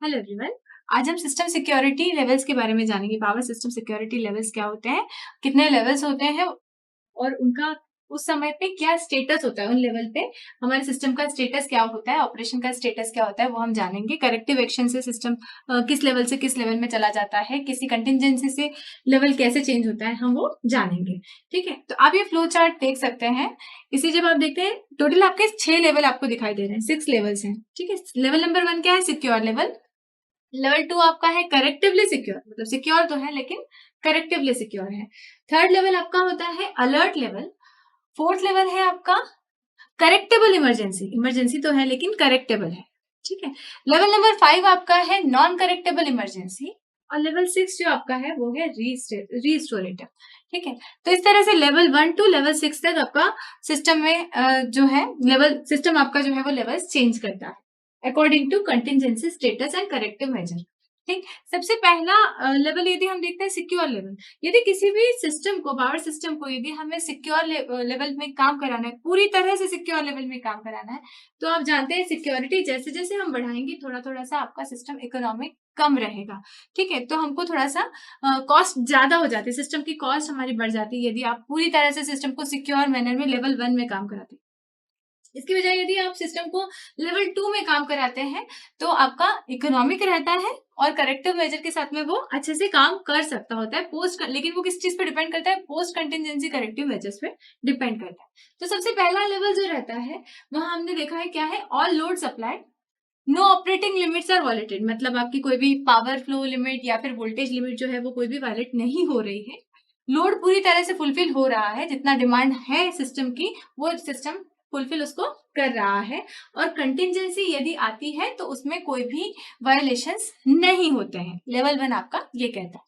Hello everyone. आज हम system security levels के बारे में जानेंगे। पावर सिस्टम सिक्योरिटी लेवल्स क्या होते हैं, कितने लेवल्स होते हैं और उनका उस समय पे क्या स्टेटस होता है। उन लेवल पे हमारे सिस्टम का स्टेटस क्या होता है, ऑपरेशन का स्टेटस क्या होता है, वो हम जानेंगे। करेक्टिव एक्शन से सिस्टम किस लेवल से किस लेवल में चला जाता है, किसी कंटिजेंसी से लेवल कैसे चेंज होता है, हम वो जानेंगे। ठीक है, तो आप ये फ्लो चार्ट देख सकते हैं। इसे जब आप देखते हैं, टोटल आपके 6 लेवल आपको दिखाई दे रहे हैं, 6 लेवल्स हैं। ठीक है, लेवल नंबर 1 क्या है? Secure level. लेवल 2 आपका है करेक्टिवली सिक्योर, मतलब सिक्योर तो है लेकिन करेक्टिवली सिक्योर है। थर्ड लेवल आपका होता है अलर्ट लेवल। फोर्थ लेवल है आपका करेक्टेबल इमरजेंसी, इमरजेंसी तो है लेकिन करेक्टेबल है। ठीक है, लेवल नंबर 5 आपका है नॉन करेक्टेबल इमरजेंसी और लेवल 6 जो आपका है वो है रिस्टोरेटिव। ठीक है, तो इस तरह से लेवल 1 टू लेवल 6 तक आपका सिस्टम में जो है लेवल सिस्टम आपका जो है वो लेवल्स चेंज करता है according to contingency status and corrective measure. ठीक, सबसे पहला लेवल यदि हम देखते हैं सिक्योर लेवल। यदि किसी भी सिस्टम को, पावर सिस्टम को यदि हमें सिक्योर लेवल में काम कराना है, पूरी तरह से सिक्योर लेवल में काम कराना है, तो आप जानते हैं सिक्योरिटी जैसे जैसे हम बढ़ाएंगे थोड़ा थोड़ा सा आपका सिस्टम इकोनॉमिक कम रहेगा। ठीक है, तो हमको थोड़ा सा कॉस्ट ज्यादा हो जाती है, सिस्टम की कॉस्ट हमारी बढ़ जाती है यदि आप पूरी तरह से सिस्टम को सिक्योर मैनर में लेवल 1 में काम कराते हैं। इसकी बजाय यदि आप सिस्टम को लेवल 2 में काम कराते हैं तो आपका इकोनॉमिक रहता है और करेक्टिव मेजर के साथ में वो अच्छे से काम कर सकता होता है। लेकिन वो किस चीज पे डिपेंड करता है? पोस्ट कंटिजेंसी करेक्टिव मेजर्स पे डिपेंड करता है। तो सबसे पहला लेवल जो रहता है वहां हमने देखा है क्या है, all load supply, no operating limits are violated, मतलब आपकी कोई भी पावर फ्लो लिमिट या फिर वोल्टेज लिमिट जो है वो कोई भी वायलेट नहीं हो रही है। लोड पूरी तरह से फुलफिल हो रहा है, जितना डिमांड है सिस्टम की वो सिस्टम फुलफिल उसको कर रहा है। और कंटिजेंसी यदि आती है तो उसमें कोई भी वायलेशंस नहीं होते हैं। लेवल 1 आपका ये कहता है।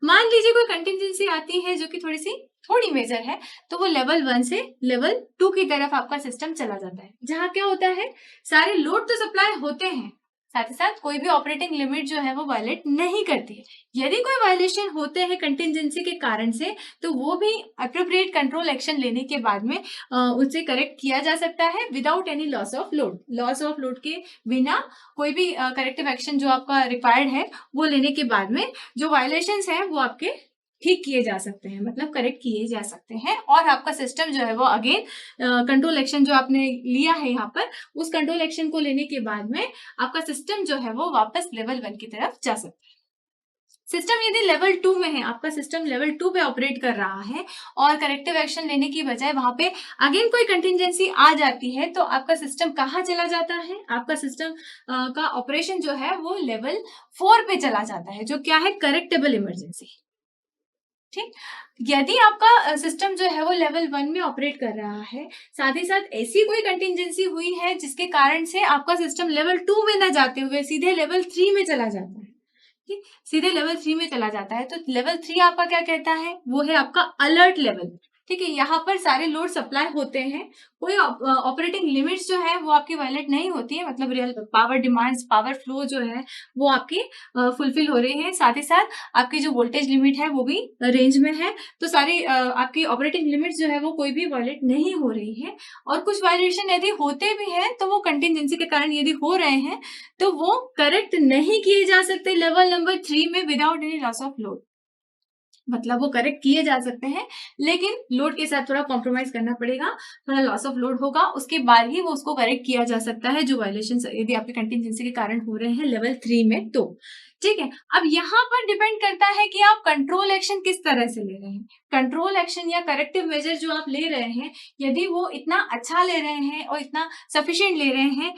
मान लीजिए कोई कंटिजेंसी आती है जो कि थोड़ी मेजर है, तो वो लेवल 1 से लेवल 2 की तरफ आपका सिस्टम चला जाता है, जहां क्या होता है, सारे लोड तो सप्लाई होते हैं, साथ ही साथ कोई भी ऑपरेटिंग लिमिट जो है वो वायलेट नहीं करती है। यदि कोई वायलेशन होते हैं कंटिजेंसी के कारण से, तो वो भी अप्रोप्रिएट कंट्रोल एक्शन लेने के बाद में उसे करेक्ट किया जा सकता है without any loss of load. Loss of load के बिना कोई भी करेक्टिव एक्शन जो आपका रिक्वायर्ड है वो लेने के बाद में जो वायलेशंस हैं वो आपके ठीक किए जा सकते हैं, मतलब करेक्ट किए जा सकते हैं। और आपका सिस्टम जो है वो अगेन कंट्रोल एक्शन जो आपने लिया है यहाँ पर, उस कंट्रोल एक्शन को लेने के बाद में आपका सिस्टम जो है वो वापस लेवल 1 की तरफ जा सकता है। सिस्टम यदि लेवल 2 में है, आपका सिस्टम लेवल 2 पे ऑपरेट कर रहा है और करेक्टिव एक्शन लेने की बजाय वहां पे अगेन कोई कंटिजेंसी आ जाती है, तो आपका सिस्टम कहाँ चला जाता है? आपका सिस्टम का ऑपरेशन जो है वो लेवल 4 पे चला जाता है, जो क्या है, करेक्टेबल इमरजेंसी। ठीक, यदि आपका सिस्टम जो है वो लेवल 1 में ऑपरेट कर रहा है, साथ ही साथ ऐसी कोई कंटिजेंसी हुई है जिसके कारण से आपका सिस्टम लेवल 2 में ना जाते हुए सीधे लेवल 3 में चला जाता है, ठीक, सीधे लेवल 3 में चला जाता है, तो लेवल 3 आपका क्या कहता है? वो है आपका अलर्ट लेवल। ठीक है, यहाँ पर सारे लोड सप्लाई होते हैं, कोई ऑपरेटिंग लिमिट्स जो है वो आपकी वायलेट नहीं होती है, मतलब real power demands, power flow जो है वो आपकी फुलफिल हो रही है। साथ ही साथ आपकी जो वोल्टेज लिमिट है वो भी रेंज में है, तो सारी आपकी ऑपरेटिंग लिमिट्स जो है वो कोई भी वायलेट नहीं हो रही है। और कुछ वायलेशन यदि होते भी हैं तो वो कंटिजेंसी के कारण यदि हो रहे हैं तो वो करेक्ट नहीं किए जा सकते लेवल नंबर 3 में without any loss of load, मतलब वो करेक्ट किए जा सकते हैं लेकिन लोड के साथ थोड़ा कॉम्प्रोमाइज करना पड़ेगा, थोड़ा लॉस ऑफ लोड होगा, उसके बाद ही वो उसको करेक्ट किया जा सकता है जो वायलेशन यदि आपके कंटिजेंसी के कारण हो रहे हैं लेवल 3 में। तो ठीक है, अब यहाँ पर डिपेंड करता है कि आप कंट्रोल एक्शन किस तरह से ले रहे हैं। कंट्रोल एक्शन या करेक्टिव मेजर जो आप ले रहे हैं, यदि वो इतना अच्छा ले रहे हैं और इतना सफिशिएंट ले रहे हैं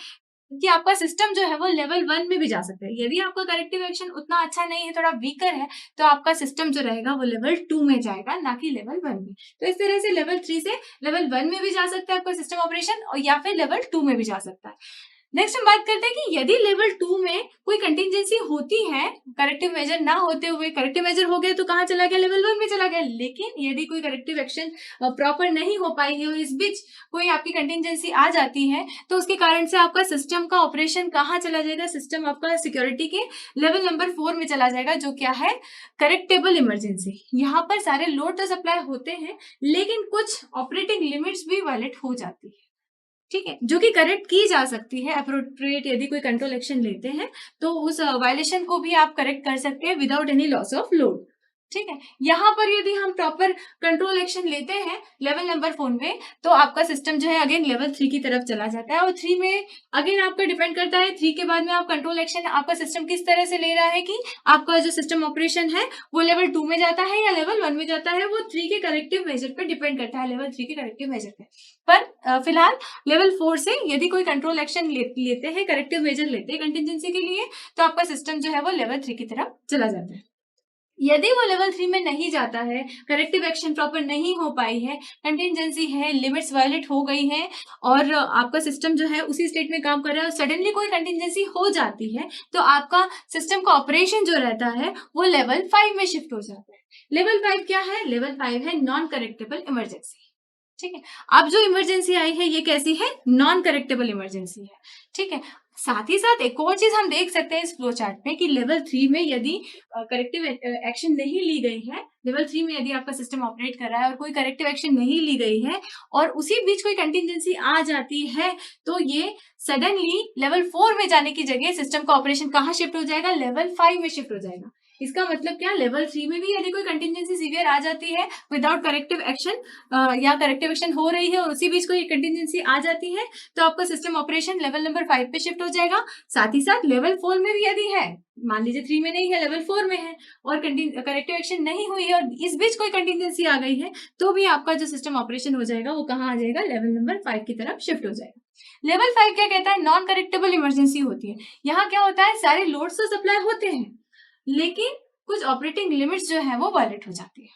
कि आपका सिस्टम जो है वो लेवल 1 में भी जा सकता है। यदि आपका करेक्टिव एक्शन उतना अच्छा नहीं है, थोड़ा वीकर है, तो आपका सिस्टम जो रहेगा वो लेवल 2 में जाएगा, ना कि लेवल 1 में। तो इस तरह से लेवल 3 से लेवल 1 में भी जा सकता है आपका सिस्टम ऑपरेशन, और या फिर लेवल 2 में भी जा सकता है। नेक्स्ट हम बात करते हैं कि यदि लेवल 2 में कोई कंटिजेंसी होती है, करेक्टिव मेजर ना होते हुए, करेक्टिव मेजर हो गया तो कहाँ चला गया? लेवल 1 में चला गया। लेकिन यदि कोई करेक्टिव एक्शन प्रॉपर नहीं हो पाई है और इस बीच कोई आपकी कंटिजेंसी आ जाती है, तो उसके कारण से आपका सिस्टम का ऑपरेशन कहाँ चला जाएगा? सिस्टम आपका सिक्योरिटी के लेवल नंबर 4 में चला जाएगा, जो क्या है, करेक्टेबल इमरजेंसी। यहाँ पर सारे लोड तो सप्लाई होते हैं लेकिन कुछ ऑपरेटिंग लिमिट्स भी वायलेट हो जाती है। ठीक है, जो कि करेक्ट की जा सकती है अप्रोप्रिएट। यदि कोई कंट्रोल एक्शन लेते हैं तो उस वायलेशन को भी आप करेक्ट कर सकते हैं without any loss of load. ठीक है, यहाँ पर यदि हम प्रॉपर कंट्रोल एक्शन लेते हैं लेवल नंबर 4 में, तो आपका सिस्टम जो है अगेन लेवल 3 की तरफ चला जाता है। और 3 में अगेन आपका डिपेंड करता है 3 के बाद में आप कंट्रोल एक्शन आपका सिस्टम किस तरह से ले रहा है कि आपका जो सिस्टम ऑपरेशन है वो लेवल 2 में जाता है या लेवल 1 में जाता है, वो 3 के करेक्टिव मेजर पे डिपेंड करता है, लेवल 3 के करेक्टिव मेजर पे। पर फिलहाल लेवल 4 से यदि कोई कंट्रोल एक्शन लेते हैं, करेक्टिव मेजर लेते हैं कंटिजेंसी के लिए, तो आपका सिस्टम जो है वो लेवल 3 की तरफ चला जाता है। यदि वो लेवल 3 में नहीं जाता है, करेक्टिव एक्शन प्रॉपर नहीं हो पाई है, कंटिजेंसी है, लिमिट्स वायलेट हो गई है और आपका सिस्टम जो है उसी स्टेट में काम कर रहा है और सडनली कोई कंटिजेंसी हो जाती है, तो आपका सिस्टम का ऑपरेशन जो रहता है वो लेवल 5 में शिफ्ट हो जाता है। लेवल 5 क्या है? लेवल 5 है नॉन करेक्टेबल इमरजेंसी। ठीक है, अब जो इमरजेंसी आई है ये कैसी है? नॉन करेक्टेबल इमरजेंसी है। ठीक है, साथ ही साथ एक और चीज हम देख सकते हैं इस फ्लो चार्ट में कि लेवल 3 में यदि करेक्टिव एक्शन नहीं ली गई है, लेवल 3 में यदि आपका सिस्टम ऑपरेट कर रहा है और कोई करेक्टिव एक्शन नहीं ली गई है और उसी बीच कोई कंटिजेंसी आ जाती है, तो ये सडनली लेवल 4 में जाने की जगह सिस्टम का ऑपरेशन कहाँ शिफ्ट हो जाएगा? लेवल 5 में शिफ्ट हो जाएगा। इसका मतलब क्या? लेवल 3 में भी यदि कोई कंटिजेंसी सीवियर आ जाती है विदाउट करेक्टिव एक्शन या करेक्टिव एक्शन हो रही है और उसी बीच कोई कंटिजेंसी आ जाती है, तो आपका सिस्टम ऑपरेशन लेवल नंबर 5 पे शिफ्ट हो जाएगा। साथ ही साथ लेवल 4 में भी यदि है, मान लीजिए 3 में नहीं है, लेवल 4 में है और करेक्टिव एक्शन नहीं हुई है और इस बीच कोई कंटिजेंसी आ गई है, तो भी आपका जो सिस्टम ऑपरेशन हो जाएगा वो कहाँ आ जाएगा? लेवल नंबर 5 की तरफ शिफ्ट हो जाएगा। लेवल 5 क्या कहता है? नॉन करेक्टेबल इमरजेंसी होती है। यहाँ क्या होता है? सारे लोड्स तो सप्लाई होते हैं, लेकिन कुछ ऑपरेटिंग लिमिट्स जो है वो वायलेट हो जाती है।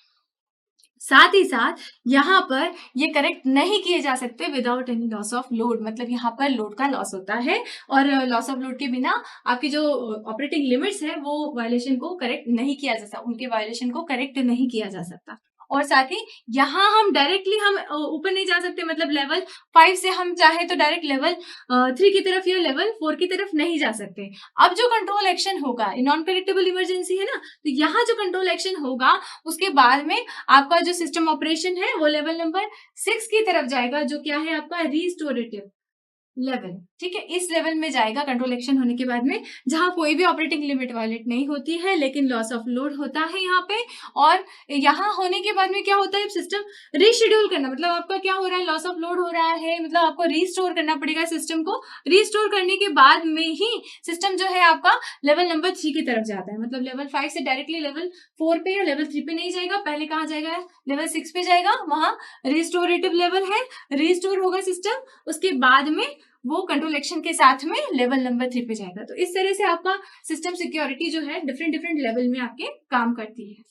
साथ ही साथ यहाँ पर ये करेक्ट नहीं किए जा सकते without any loss of load, मतलब यहाँ पर लोड का लॉस होता है और लॉस ऑफ लोड के बिना आपकी जो ऑपरेटिंग लिमिट्स है वो वायलेशन को करेक्ट नहीं किया जा सकता, उनके वायलेशन को करेक्ट नहीं किया जा सकता। और साथ ही यहाँ हम डायरेक्टली हम ऊपर नहीं जा सकते, मतलब लेवल 5 से हम चाहे तो डायरेक्ट लेवल 3 की तरफ या लेवल 4 की तरफ नहीं जा सकते। अब जो कंट्रोल एक्शन होगा, नॉन प्रेडिक्टेबल इमरजेंसी है ना, तो यहाँ जो कंट्रोल एक्शन होगा उसके बाद में आपका जो सिस्टम ऑपरेशन है वो लेवल नंबर 6 की तरफ जाएगा, जो क्या है आपका रिस्टोरेटिव लेवल। ठीक है, इस लेवल में जाएगा कंट्रोल एक्शन होने के बाद में, जहां कोई भी ऑपरेटिंग लिमिट वायलेट नहीं होती है लेकिन लॉस ऑफ लोड होता है यहाँ पे। और यहाँ होने के बाद में क्या होता है? सिस्टम रीशेड्यूल करना, मतलब आपका क्या हो रहा है? लॉस ऑफ लोड हो रहा है, मतलब आपको रीस्टोर करना पड़ेगा सिस्टम को। रीस्टोर करने के बाद में ही सिस्टम जो है आपका लेवल नंबर 3 की तरफ जाता है, मतलब लेवल 5 से डायरेक्टली लेवल 4 पे या लेवल 3 पे नहीं जाएगा, पहले कहाँ जाएगा? लेवल 6 पे जाएगा, वहां रिस्टोरेटिव लेवल है, रिस्टोर होगा सिस्टम, उसके बाद में वो कंट्रोल एक्शन के साथ में लेवल नंबर 3 पे जाएगा। तो इस तरह से आपका सिस्टम सिक्योरिटी जो है डिफरेंट डिफरेंट लेवल में आपके काम करती है।